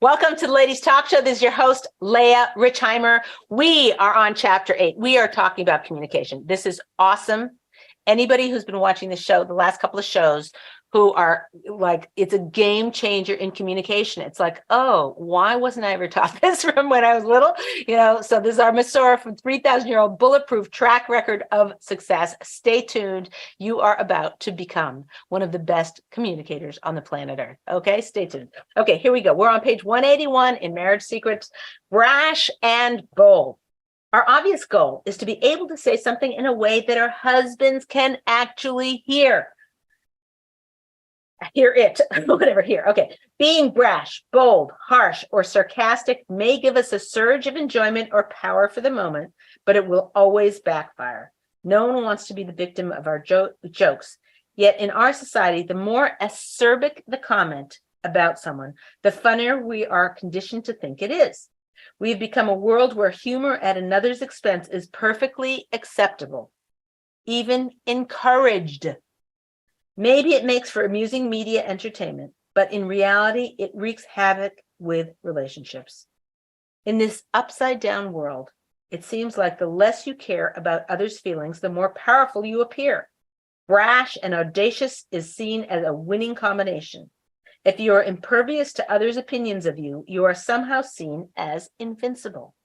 Welcome to the Ladies Talk Show. This is your host, Leah Richheimer. We are on chapter 8. We are talking about communication. This is awesome. Anybody who's been watching the show, the last couple of shows, who are like, it's a game changer in communication. It's like, oh, why wasn't I ever taught this from when I was little? So this is our Masora from 3,000-year-old bulletproof track record of success. Stay tuned. You are about to become one of the best communicators on the planet Earth. Okay, stay tuned. Okay, here we go. We're on page 181 in Marriage Secrets, Brash and Bold. Our obvious goal is to be able to say something in a way that our husbands can actually hear it, whatever, hear. Okay. Being brash, bold, harsh, or sarcastic may give us a surge of enjoyment or power for the moment, but it will always backfire. No one wants to be the victim of our jokes. Yet in our society, the more acerbic the comment about someone, the funnier we are conditioned to think it is. We've become a world where humor at another's expense is perfectly acceptable, even encouraged. Maybe it makes for amusing media entertainment, but in reality, it wreaks havoc with relationships. In this upside-down world, it seems like the less you care about others' feelings, the more powerful you appear. Brash and audacious is seen as a winning combination. If you are impervious to others' opinions of you, you are somehow seen as invincible.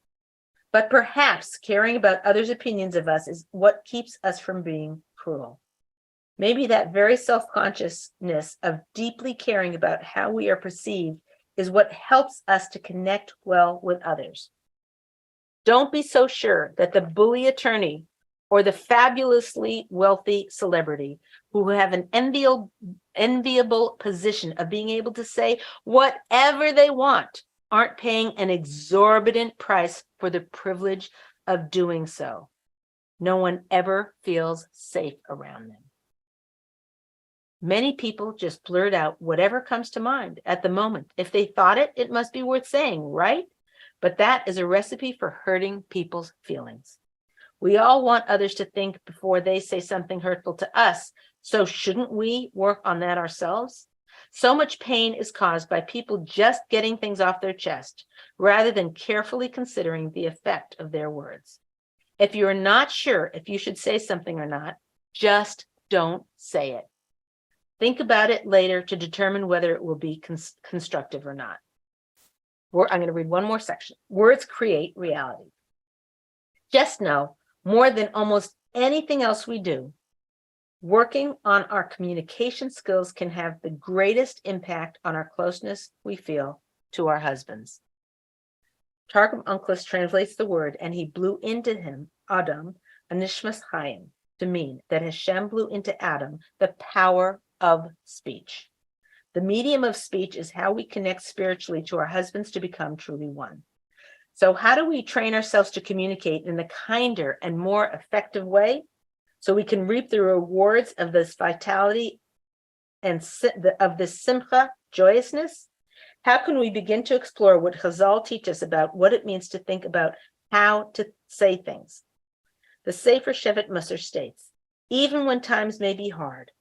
But perhaps caring about others' opinions of us is what keeps us from being cruel. Maybe that very self-consciousness of deeply caring about how we are perceived is what helps us to connect well with others. Don't be so sure that the bully attorney or the fabulously wealthy celebrity who have an enviable position of being able to say whatever they want aren't paying an exorbitant price for the privilege of doing so. No one ever feels safe around them. Many people just blurt out whatever comes to mind at the moment. If they thought it, it must be worth saying, right? But that is a recipe for hurting people's feelings. We all want others to think before they say something hurtful to us. So shouldn't we work on that ourselves? So much pain is caused by people just getting things off their chest, rather than carefully considering the effect of their words. If you're not sure if you should say something or not, just don't say it. Think about it later to determine whether it will be constructive or not. I'm going to read one more section. Words create reality. Just know, more than almost anything else we do, working on our communication skills can have the greatest impact on our closeness we feel to our husbands. Targum Onkelos translates the word, and he blew into him, Adam, a nishmas chayim, to mean that Hashem blew into Adam the power of speech. The medium of speech is how we connect spiritually to our husbands to become truly one. So how do we train ourselves to communicate in a kinder and more effective way so we can reap the rewards of this vitality and of this simcha, joyousness? How can we begin to explore what Chazal teaches us about what it means to think about how to say things? The Sefer Shevet Musar states, even when times may be hard,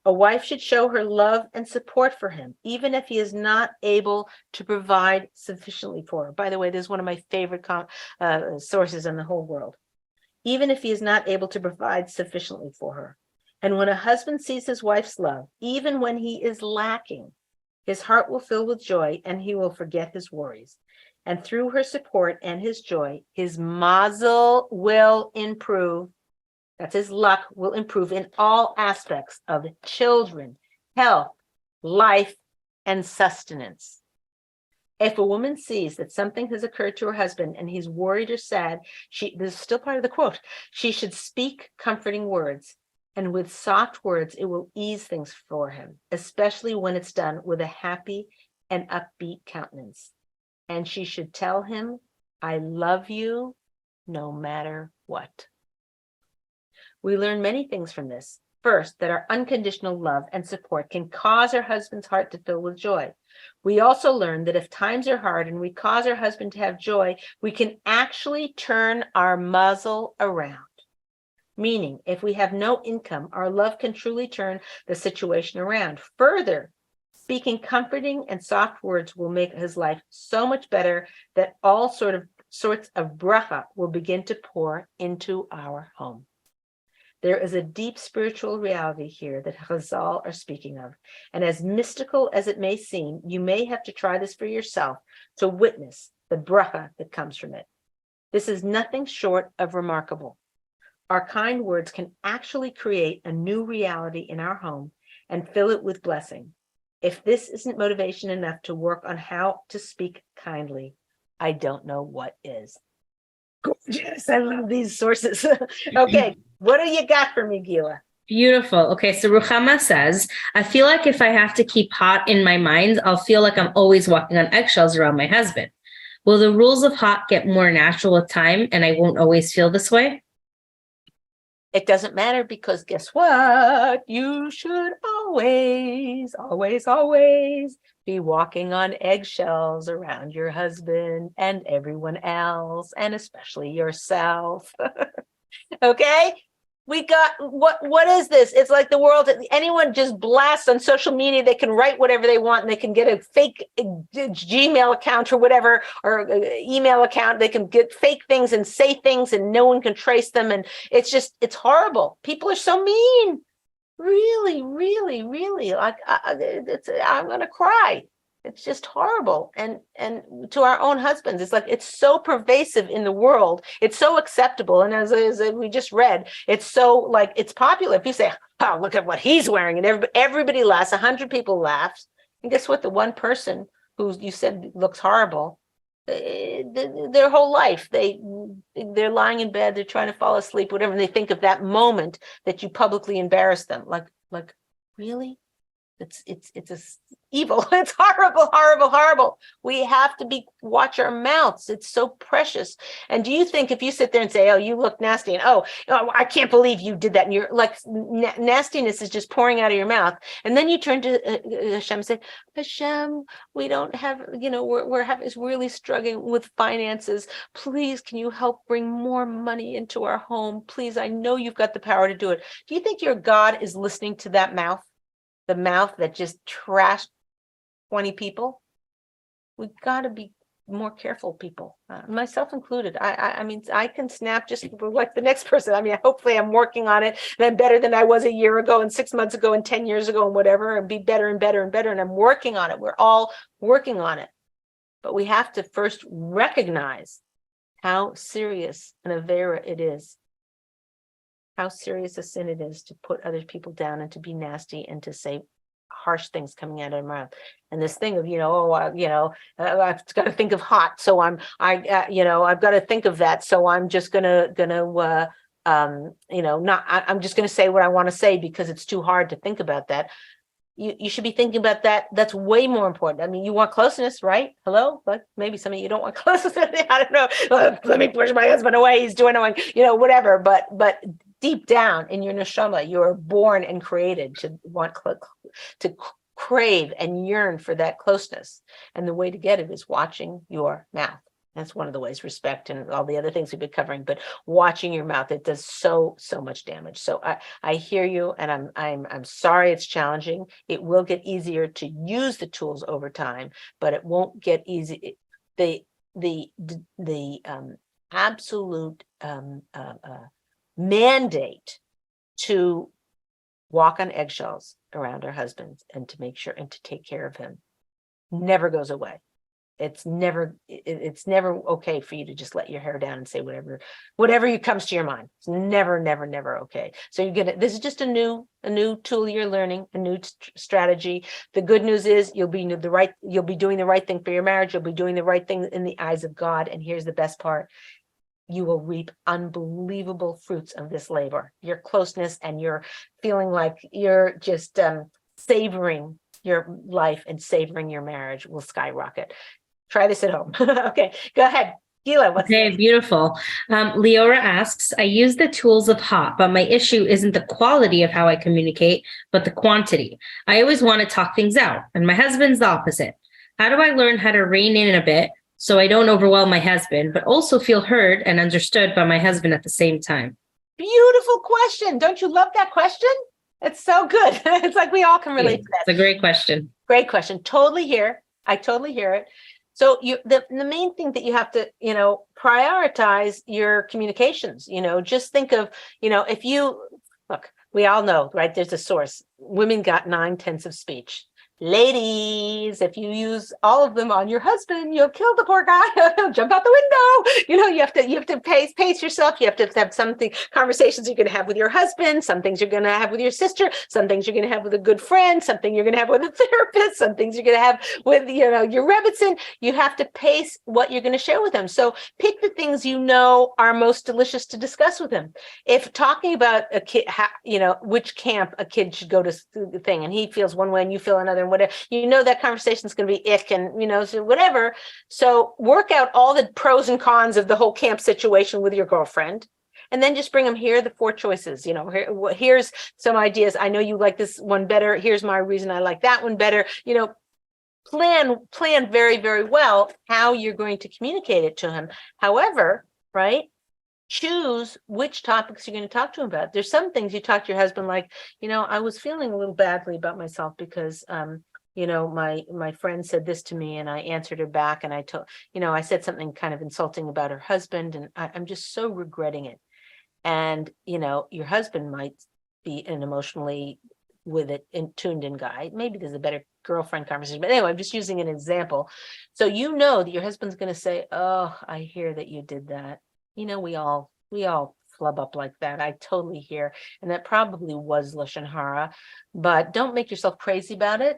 a wife should show her love and support for him, even if he is not able to provide sufficiently for her. By the way, this is one of my favorite sources in the whole world. Even if he is not able to provide sufficiently for her. And when a husband sees his wife's love, even when he is lacking, his heart will fill with joy and he will forget his worries. And through her support and his joy, his mazel will improve. That's his luck will improve in all aspects of children, health, life, and sustenance. If a woman sees that something has occurred to her husband and he's worried or sad, this is still part of the quote, she should speak comforting words. And with soft words, it will ease things for him, especially when it's done with a happy and upbeat countenance. And she should tell him, I love you no matter what. We learn many things from this. First, that our unconditional love and support can cause our husband's heart to fill with joy. We also learn that if times are hard and we cause our husband to have joy, we can actually turn our muzzle around. Meaning, if we have no income, our love can truly turn the situation around. Further, Speaking comforting and soft words will make his life so much better that all sorts of bracha will begin to pour into our home. There is a deep spiritual reality here that Chazal are speaking of. And as mystical as it may seem, you may have to try this for yourself to witness the bracha that comes from it. This is nothing short of remarkable. Our kind words can actually create a new reality in our home and fill it with blessing. If this isn't motivation enough to work on how to speak kindly, I don't know what is. Gorgeous. I love these sources. Okay, what do you got for me, Gila? Beautiful. Okay, so Ruchama says, I feel like if I have to keep hot in my mind, I'll feel like I'm always walking on eggshells around my husband. Will the rules of hot get more natural with time and I won't always feel this way? It doesn't matter because guess what? You should always, always, always be walking on eggshells around your husband and everyone else, and especially yourself. Okay? We got what is this? It's like the world, anyone just blasts on social media, they can write whatever they want and they can get a fake Gmail account or whatever, or email account. They can get fake things and say things and no one can trace them. And it's horrible. People are so mean. Really, really, really. Like I'm going to cry. It's just horrible. And to our own husbands, it's like, it's so pervasive in the world. It's so acceptable. And as we just read, it's so like, it's popular. If you say, oh, look at what he's wearing, and everybody laughs, 100 people laughs. And guess what? The one person who you said looks horrible, their whole life, they're lying in bed, they're trying to fall asleep, whatever. And they think of that moment that you publicly embarrassed them. Like, really? It's evil. It's horrible, horrible, horrible. We have to watch our mouths. It's so precious. And do you think if you sit there and say, oh, you look nasty, and oh, I can't believe you did that, and you're like, nastiness is just pouring out of your mouth, and then you turn to Hashem and say, Hashem, we don't have, we're really struggling with finances. Please, can you help bring more money into our home? Please, I know you've got the power to do it. Do you think your God is listening to that mouth? The mouth that just trashed 20 people? We've got to be more careful, people, myself included. I mean, I can snap just like the next person. I mean, hopefully I'm working on it. And I'm better than I was a year ago and 6 months ago and 10 years ago and whatever, and be better and better and better. And I'm working on it. We're all working on it. But we have to first recognize how serious an avera it is. How serious a sin it is to put other people down and to be nasty and to say harsh things coming out of their mouth. And this thing of, I've got to think of hot, so I've got to think of that, so I'm just I'm just going to say what I want to say because it's too hard to think about that. You should be thinking about that. That's way more important. I mean, you want closeness, right? Hello? But maybe some of you don't want closeness. I don't know. Let me push my husband away. He's doing whatever. But deep down in your neshama, you are born and created to want to crave and yearn for that closeness. And the way to get it is watching your mouth. That's one of the ways, respect and all the other things we've been covering, but watching your mouth, it does so much damage. So I hear you, and I'm sorry it's challenging. It will get easier to use the tools over time, but it won't get easy. The absolute mandate to walk on eggshells around our husbands and to make sure and to take care of him never goes away. It's never okay for you to just let your hair down and say whatever comes to your mind. It's never okay. So this is just a new tool you're learning, a new strategy. The good news is you'll be doing the right thing for your marriage. You'll be doing the right thing in the eyes of God. And here's the best part. You will reap unbelievable fruits of this labor. Your closeness and your feeling like you're just savoring your life and savoring your marriage will skyrocket. Try this at home. Okay, go ahead. Gila, what's next? Beautiful. Leora asks, I use the tools of H.O.T, but my issue isn't the quality of how I communicate, but the quantity. I always want to talk things out, and my husband's the opposite. How do I learn how to rein in a bit so I don't overwhelm my husband, but also feel heard and understood by my husband at the same time? Beautiful question. Don't you love that question? It's so good. It's like we all can relate to that. It's a great question. Great question. Totally hear. I totally hear it. So the main thing that you have to, prioritize your communications, just think of, if you look, we all know, right? There's a source. Women got 9/10 of speech. Ladies, if you use all of them on your husband, you'll kill the poor guy. He'll jump out the window. You have to pace yourself. You have to have conversations you're going to have with your husband, some things you're going to have with your sister, some things you're going to have with a good friend, something you're going to have with a therapist, some things you're going to have with, your Rebbitzin. You have to pace what you're going to share with them. So pick the things are most delicious to discuss with him. If talking about a kid, which camp a kid should go to the thing, and he feels one way and you feel another, and whatever, that conversation is going to be ick and so whatever. So work out all the pros and cons of the whole camp situation with your girlfriend, and then just bring them. Here are the 4 choices. Here's some ideas. I know you like this one better. Here's my reason I like that one better. Plan very, very well how you're going to communicate it to him. However, right, choose which topics you're going to talk to him about. There's some things you talk to your husband like, I was feeling a little badly about myself because my friend said this to me and I answered her back, and I said something kind of insulting about her husband, and I'm just so regretting it. And your husband might be an emotionally with it tuned in guy. Maybe there's a better girlfriend conversation, but anyway, I'm just using an example. So that your husband's going to say, oh, I hear that you did that. We all flub up like that. I totally hear. And that probably was Lashon Hara, but don't make yourself crazy about it.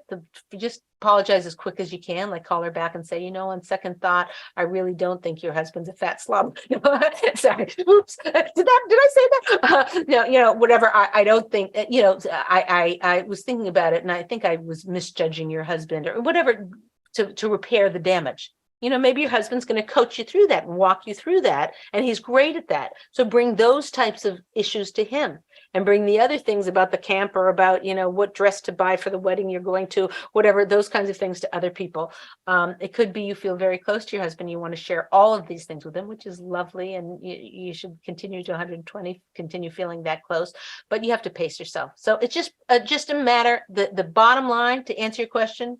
Just apologize as quick as you can, like call her back and say, on second thought, I really don't think your husband's a fat slob. Sorry. Oops. Did I say that? No, whatever. I don't think, I was thinking about it and I think I was misjudging your husband or whatever to repair the damage. Maybe your husband's going to coach you through that and walk you through that. And he's great at that. So bring those types of issues to him, and bring the other things about the camp or about, what dress to buy for the wedding you're going to, whatever, those kinds of things to other people. It could be you feel very close to your husband. You want to share all of these things with him, which is lovely. And you should continue to 120, continue feeling that close, but you have to pace yourself. So it's just a matter, the bottom line to answer your question,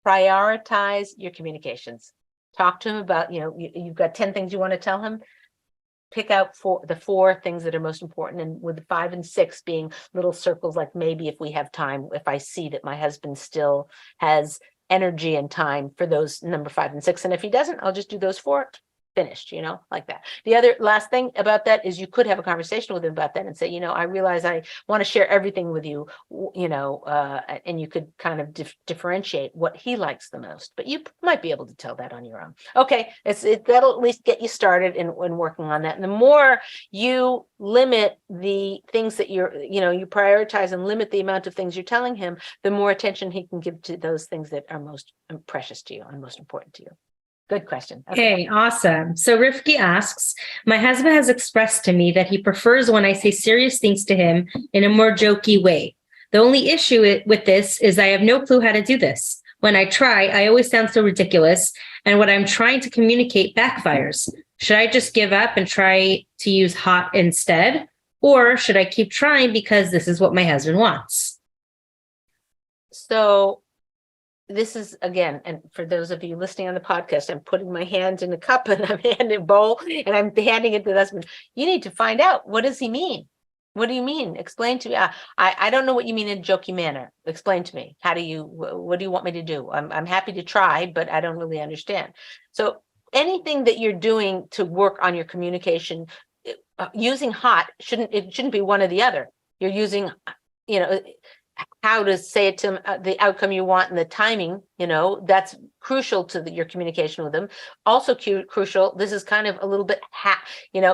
prioritize your communications. Talk to him about, you've got 10 things you want to tell him. Pick out the 4 things that are most important. And with the 5 and 6 being little circles, like maybe if we have time, if I see that my husband still has energy and time for those number 5 and 6. And if he doesn't, I'll just do those 4. Finished, like that. The other last thing about that is you could have a conversation with him about that and say, I realize I want to share everything with you, and you could kind of differentiate what he likes the most, but you might be able to tell that on your own. Okay. That'll at least get you started in working on that. And the more you limit the things that you prioritize and limit the amount of things you're telling him, the more attention he can give to those things that are most precious to you and most important to you. Good question. Okay, awesome. So Rifki asks, my husband has expressed to me that he prefers when I say serious things to him in a more jokey way. The only issue with this is I have no clue how to do this. When I try, I always sound so ridiculous, and what I'm trying to communicate backfires. Should I just give up and try to use hot instead? Or should I keep trying because this is what my husband wants? So this is, again, and for those of you listening on the podcast, I'm putting my hand in a cup and I'm handing a bowl and I'm handing it to the husband. You need to find out, what does he mean? What do you mean? Explain to me. I don't know what you mean in a jokey manner. Explain to me. What do you want me to do? I'm happy to try, but I don't really understand. So anything that you're doing to work on your communication, using hot shouldn't be one or the other. You're using, how to say it to him, the outcome you want and the timing, that's crucial to your communication with him. Also crucial, this is kind of a little bit,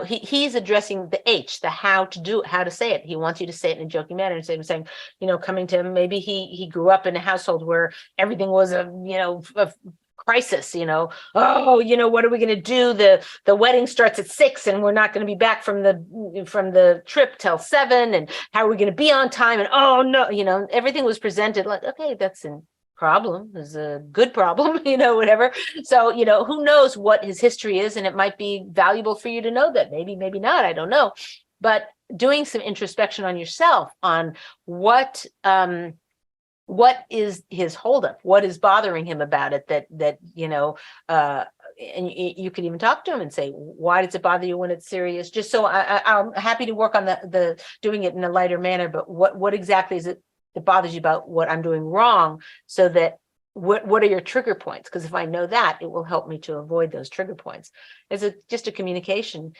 he's addressing the H, the how to say it. He wants you to say it in a joking manner instead of saying, coming to him, maybe he grew up in a household where everything was a crisis, what are we going to do? The wedding starts at 6 and we're not going to be back from the trip till 7. And how are we going to be on time? And oh no, everything was presented like, okay, that's a problem. It's a good problem, whatever. So, who knows what his history is, and it might be valuable for you to know that. Maybe not, I don't know. But doing some introspection on yourself on what what is his holdup? What is bothering him about it that and you could even talk to him and say, why does it bother you when it's serious? Just so I'm happy to work on the doing it in a lighter manner, but what exactly is it that bothers you about what I'm doing wrong, so that what are your trigger points? Because if I know that, it will help me to avoid those trigger points. It's just a communication.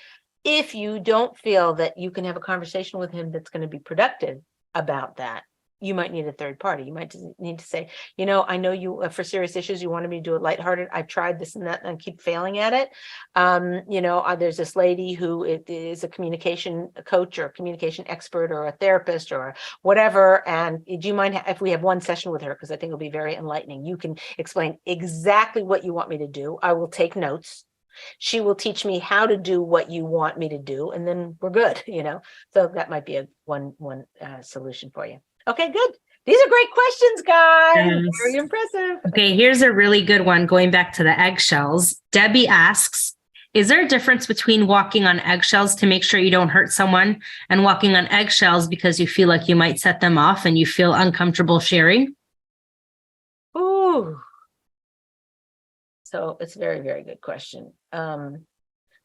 If you don't feel that you can have a conversation with him that's going to be productive about that, you might need a third party. You might need to say, I know you, for serious issues, you wanted me to do it lighthearted. I've tried this and that and I keep failing at it. There's this lady who is a communication coach or a communication expert or a therapist or whatever. And do you mind if we have one session with her? Because I think it'll be very enlightening. You can explain exactly what you want me to do. I will take notes. She will teach me how to do what you want me to do, and then we're good, So that might be a one solution for you. Okay, good. These are great questions, guys. Yes. Very impressive. Okay, here's a really good one going back to the eggshells. Debbie asks, is there a difference between walking on eggshells to make sure you don't hurt someone and walking on eggshells because you feel like you might set them off and you feel uncomfortable sharing? Ooh. So it's a very, very good question.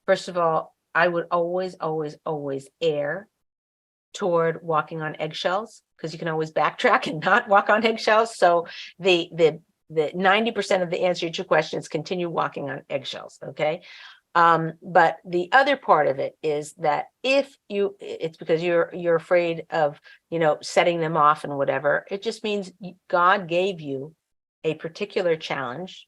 First of all, I would always, always, always err toward walking on eggshells, because you can always backtrack and not walk on eggshells. So the 90% of the answer to your question is continue walking on eggshells. Okay. But the other part of it is that it's because you're afraid of, setting them off and whatever. It just means God gave you a particular challenge.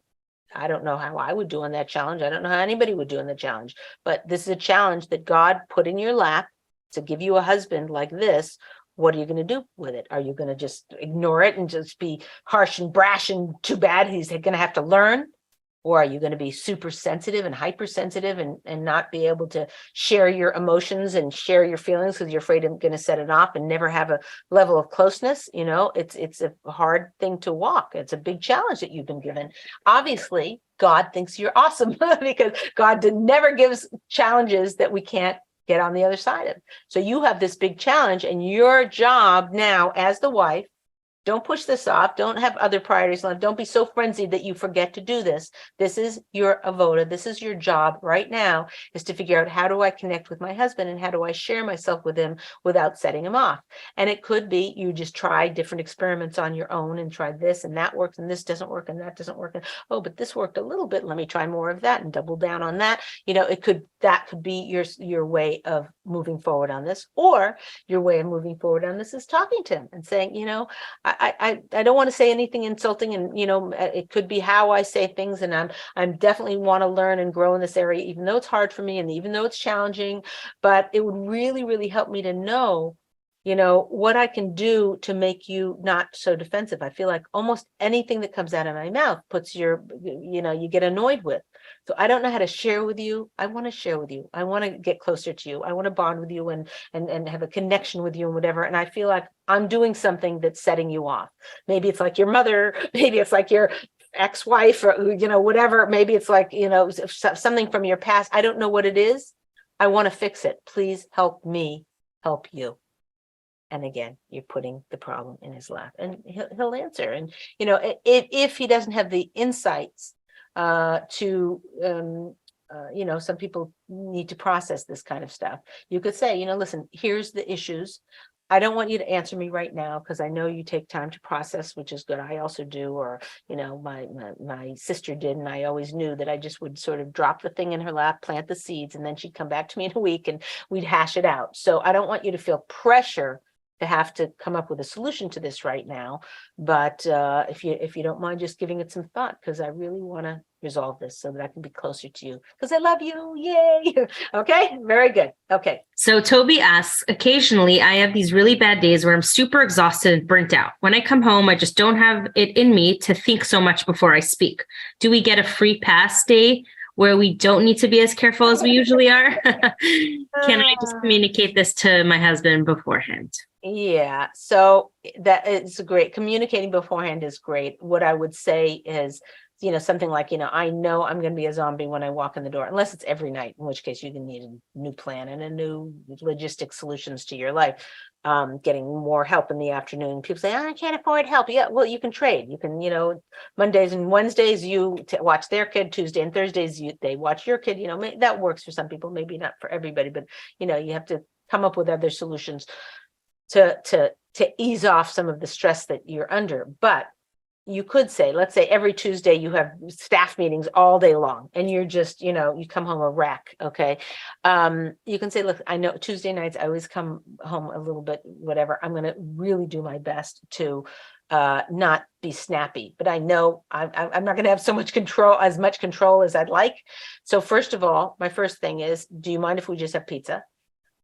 I don't know how I would do on that challenge. I don't know how anybody would do on the challenge, but this is a challenge that God put in your lap to give you a husband like this. What are you going to do with it? Are you going to just ignore it and just be harsh and brash and too bad he's going to have to learn? Or are you going to be super sensitive and hypersensitive and not be able to share your emotions and share your feelings because you're afraid I'm going to set it off and never have a level of closeness? It's a hard thing to walk. It's a big challenge that you've been given. Obviously, God thinks you're awesome because God never gives challenges that we can't get on the other side of. So you have this big challenge, and your job now as the wife, don't push this off. Don't have other priorities. Don't be so frenzied that you forget to do this. This is your avoda. This is your job right now, is to figure out, how do I connect with my husband and how do I share myself with him without setting him off? And it could be you just try different experiments on your own and try this and that works and this doesn't work and that doesn't work. And oh, but this worked a little bit. Let me try more of that and double down on that. That could be your way of moving forward on this, or your way of moving forward on this is talking to him and saying, I don't want to say anything insulting, and it could be how I say things, and I'm definitely want to learn and grow in this area, even though it's hard for me and even though it's challenging. But it would really, really help me to know, what I can do to make you not so defensive. I feel like almost anything that comes out of my mouth puts you get annoyed with. So I don't know how to share with you. I want to share with you. I want to get closer to you. I want to bond with you and have a connection with you and whatever. And I feel like I'm doing something that's setting you off. Maybe it's like your mother, maybe it's like your ex-wife, or, whatever. Maybe it's like, something from your past. I don't know what it is. I want to fix it. Please help me help you. And again, you're putting the problem in his lap, and he'll answer. And, if he doesn't have the insights some people need to process this kind of stuff. You could say, listen, here's the issues. I don't want you to answer me right now because I know you take time to process, which is good. I also do. Or, my sister did. And I always knew that I just would sort of drop the thing in her lap, plant the seeds, and then she'd come back to me in a week and we'd hash it out. So I don't want you to feel pressure to have to come up with a solution to this right now. But if you don't mind just giving it some thought, because I really want to resolve this so that I can be closer to you, because I love you. Yay. Okay, very good. Okay. So Toby asks, occasionally I have these really bad days where I'm super exhausted and burnt out. When I come home, I just don't have it in me to think so much before I speak. Do we get a free pass day where we don't need to be as careful as we usually are? Can I just communicate this to my husband beforehand? Yeah, so that is great. Communicating beforehand is great. What I would say is, something like, I know I'm going to be a zombie when I walk in the door, unless it's every night, in which case you can need a new plan and a new logistic solutions to your life. Getting more help in the afternoon. People say, I can't afford help. Yeah, well, you can trade. You can, Mondays and Wednesdays, you watch their kid. Tuesday and Thursdays, they watch your kid. That works for some people, maybe not for everybody, but, you have to come up with other solutions to ease off some of the stress that you're under. But you could say, let's say every Tuesday you have staff meetings all day long and you're just, you come home a wreck. Okay. You can say, look, I know Tuesday nights, I always come home a little bit, whatever. I'm going to really do my best to not be snappy, but I know I'm not going to have as much control as I'd like. So first of all, my first thing is, do you mind if we just have pizza?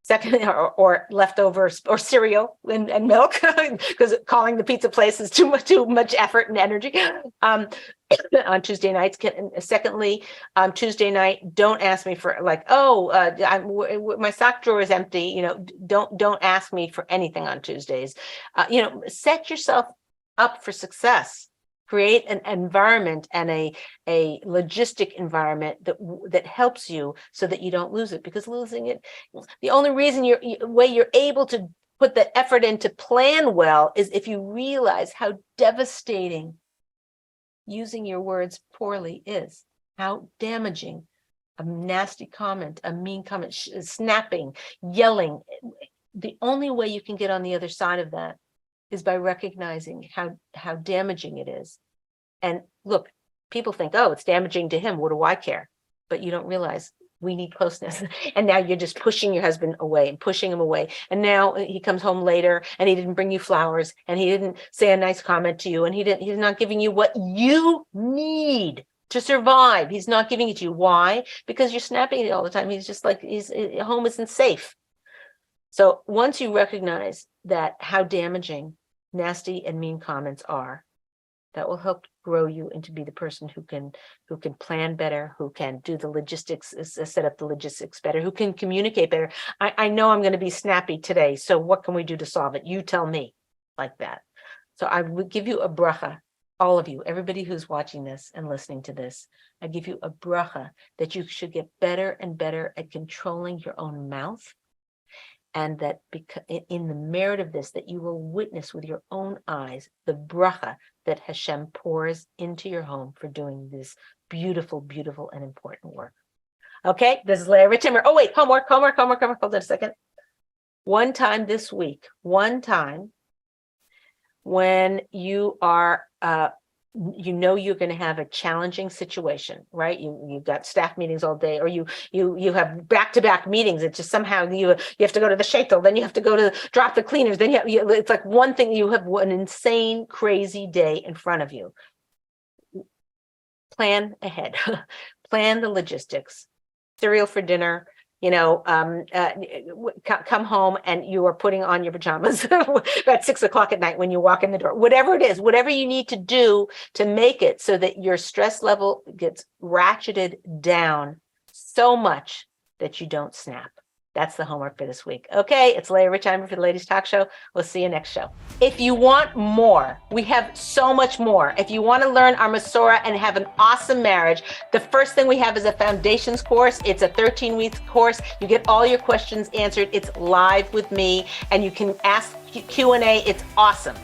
Second, or leftovers or cereal and milk, because calling the pizza place is too much effort and energy. On Tuesday nights. Secondly, Tuesday night, don't ask me for like, my sock drawer is empty. Don't ask me for anything on Tuesdays. Set yourself up for success. Create an environment and a logistic environment that helps you so that you don't lose it, because losing it, the only reason you're able to put the effort in to plan well is if you realize how devastating using your words poorly is, how damaging a nasty comment, a mean comment, snapping, yelling. The only way you can get on the other side of that is by recognizing how damaging it is. And look, people think, oh, it's damaging to him. What do I care? But you don't realize we need closeness. And now you're just pushing your husband away and pushing him away. And now he comes home later and he didn't bring you flowers and he didn't say a nice comment to you. And he's not giving you what you need to survive. He's not giving it to you. Why? Because you're snapping at it all the time. He's just like, home isn't safe. So once you recognize that how damaging nasty and mean comments are, that will help grow you into be the person who can plan better, who can do the logistics, set up the logistics better, who can communicate better. I know I'm going to be snappy today, so what can we do to solve it? You tell me, like that. So I would give you a bracha, all of you, everybody who's watching this and listening to this. I give you a bracha that you should get better and better at controlling your own mouth. And that in the merit of this, that you will witness with your own eyes the bracha that Hashem pours into your home for doing this beautiful, beautiful, and important work. Okay, this is Leah Richheimer. Oh, wait, homework. Hold on a second. One time this week, when you are you're going to have a challenging situation, right? You've got staff meetings all day, or you have back-to-back meetings. It's just somehow you have to go to the shaitel, then you have to go to drop the cleaners, then it's like one thing. You have an insane, crazy day in front of you. Plan ahead. Plan the logistics. Cereal for dinner. Come home and you are putting on your pajamas at 6 o'clock at night when you walk in the door. Whatever it is, whatever you need to do to make it so that your stress level gets ratcheted down so much that you don't snap. That's the homework for this week. Okay, it's Leah Richheimer for the Ladies Talk Show. We'll see you next show. If you want more, we have so much more. If you want to learn our Masorah and have an awesome marriage, the first thing we have is a foundations course. It's a 13-week course. You get all your questions answered. It's live with me, and you can ask Q&A. It's awesome.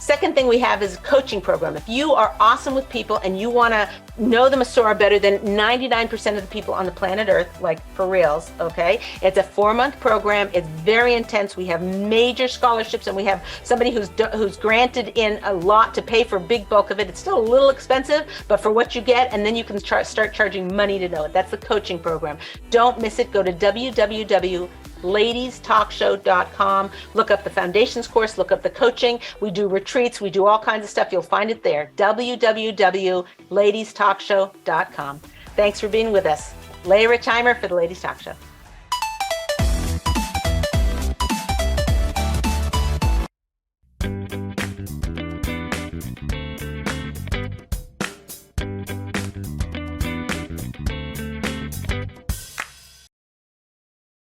Second thing we have is a coaching program. If you are awesome with people and you want to know the Masorah better than 99% of the people on the planet Earth, like for reals, okay? It's a 4-month program. It's very intense. We have major scholarships, and we have somebody who's granted in a lot to pay for a big bulk of it. It's still a little expensive, but for what you get, and then you can start charging money to know it. That's the coaching program. Don't miss it. Go to www.ladiestalkshow.com. Look up the foundations course, look up the coaching. We do retreats, we do all kinds of stuff. You'll find it there. www.ladiestalkshow.com. Thanks for being with us. Leah Richheimer for the Ladies Talk Show.